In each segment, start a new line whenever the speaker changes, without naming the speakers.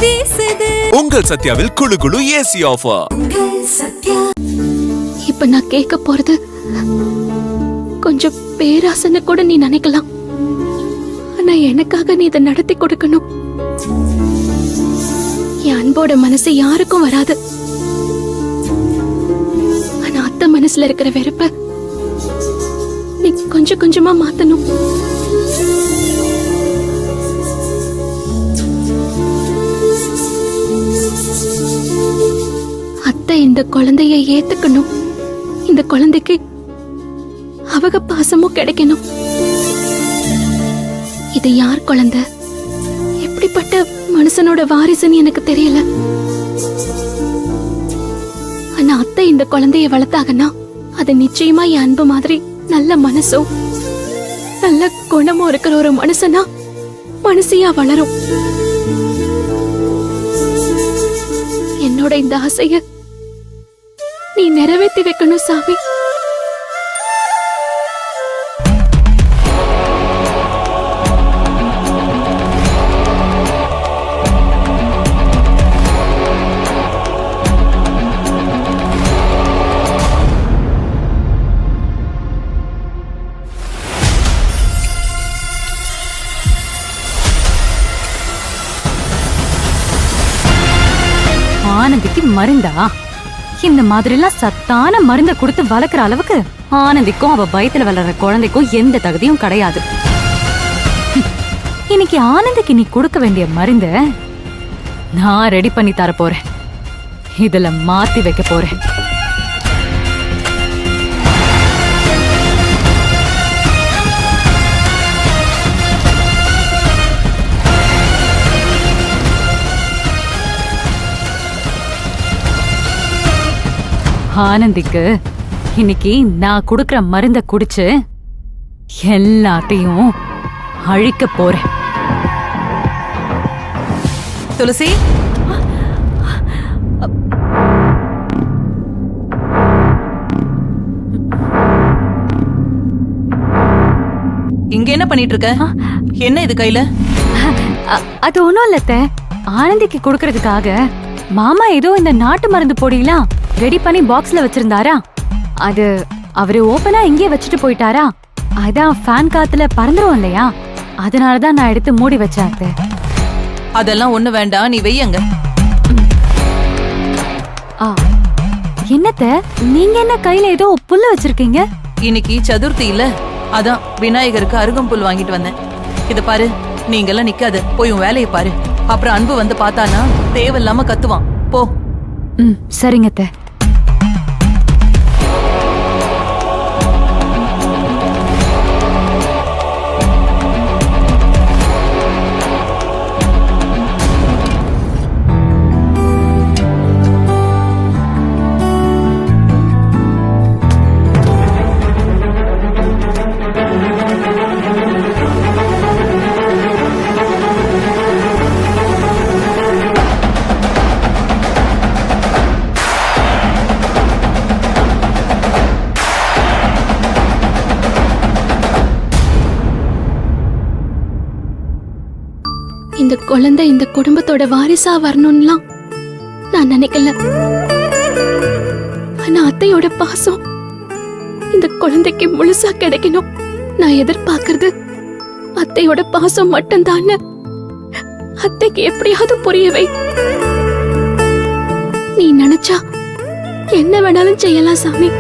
வீசுது.
உங்கள் சத்யாவில் குளு குளு ஏசி ஆஃபர்.
இப்ப நான் கேட்க போறது கொஞ்சம் பேராசன்னு கூட நீ நினைக்கலாம். ஆனா எனக்காக நீ இதை நடத்தி கொடுக்கணும். என் அன்போட மனசு யாருக்கும் வராது. ஆனா அத்தை மனசுல இருக்கிற வெறுப்ப நீ கொஞ்சம் கொஞ்சமா மாத்தணும். அத்தை இந்த குழந்தைய ஏத்துக்கணும். இந்த குழந்தைக்கு அவங்க பாசமும் கிடைக்கணும். இது யார் குழந்தை, எப்படிப்பட்ட மனுஷனோட வாரிசுன்னு எனக்கு தெரியல. ஆனா அத்தை இந்த குழந்தைய வளர்த்தாங்கன்னா அது நிச்சயமா என் அன்பு மாதிரி நல்ல மனசும் நல்ல குணமும் இருக்கிற ஒரு மனுஷியா வளரும். என்னோட இந்த ஆசைய நீ நிறைவேற்றி வைக்கணும் சாமி.
ஆனந்திக்கு மருந்தா? இந்த மாதிரி எல்லாம் சத்தான மருந்த கொடுத்து வளர்க்குற அளவுக்கு ஆனந்திக்கும் அவ வயித்துல வளர்ற குழந்தைக்கும் எந்த தகுதியும் கிடையாது. இன்னைக்கு ஆனந்திக்கு நீ கொடுக்க வேண்டிய மருந்த நான் ரெடி பண்ணி தர போறேன். இதுல மாத்தி வைக்க போறேன். ஆனந்திக்கு இன்னைக்கு நான் கொடுக்கற மருந்த குடிச்சு எல்லாத்தையும் அழிக்க போறேன்.
துளசி, இங்க என்ன பண்ணிட்டு இருக்க? என்ன இது கையில?
அது ஒண்ணும் இல்ல அத்தை. ஆனந்திக்கு கொடுக்கறதுக்காக மாமா ஏதோ இந்த நாட்டு மருந்து பொடியெல்லாம் ரெடி பண்ணி பாக்ஸ்ல வச்சிருந்தாரா. அது அவரு ஓபனா இங்கே வச்சுட்டு போயிட்டாரா. அதான் ஃபேன் காத்துல பறந்துரும் இல்லையா, அதனாலதான் நான் எடுத்து மூடி வச்சேன் அத்தை.
அதெல்லாம் ஒண்ணு வேண்டாம், நீ வெய்யங்க.
என்னத்த நீங்க என்ன கையில ஏதோ புல்லு வச்சிருக்கீங்க?
இன்னைக்கு சதுர்த்தி இல்ல, அதான் விநாயகருக்கு அருகம்புல் வாங்கிட்டு வந்தேன். இத பாரு, நீங்க எல்லாம் நிக்காத, போய் உன் வேலையை பாரு. அப்புறம் அன்பு வந்து பார்த்தானா தேவையில்லாம கத்துவான். போ.
சரிங்க அத்தை.
இந்த குழந்தை இந்த குடும்பத்தோட வாரிசா வரணும்லாம் நான் நினைக்கல. ஆனா அத்தையோட பாசம் இந்த குழந்தைக்கு முழுசா கிடைக்கணும். நான் எதிர்பார்க்கறது அத்தையோட பாசம் மட்டும்தான். அத்தைக்கு எப்படியாவது புரியவை. நீ நினைச்சா என்ன வேணாலும் செய்யலாம் சாமி.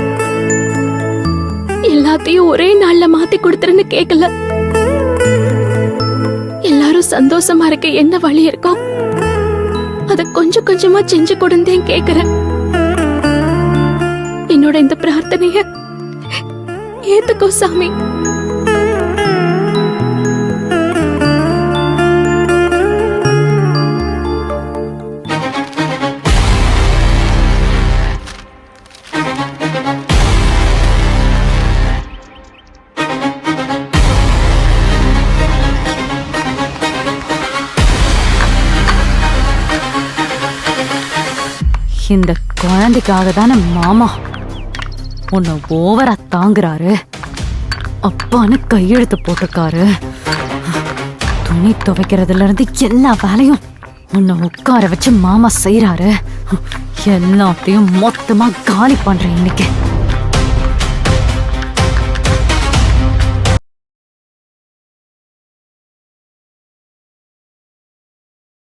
எல்லாத்தையும் ஒரே நாள்ல மாத்தி கொடுத்துருன்னு கேட்கல. எல்லாரும் சந்தோஷமா இருக்க என்ன வழி இருக்கோ அத கொஞ்சம் கொஞ்சமா செஞ்சு கொடுந்தேன் கேக்குறேன். என்னோட இந்த பிரார்த்தனைய ஏத்துக்கோ சாமி.
இந்த குழந்தைக்காக தானே மாமா உன்னை ஓவரா தாங்குறாரு. அப்பான்னு கையெழுத்து போட்டிருக்காரு. துணி துவைக்கிறதுல இருந்து எல்லா வேலையும் உன்னை உட்கார வச்சு மாமா செய்யறாரு. எல்லாத்தையும் மொத்தமா காலி பண்றேன் இன்னைக்கு.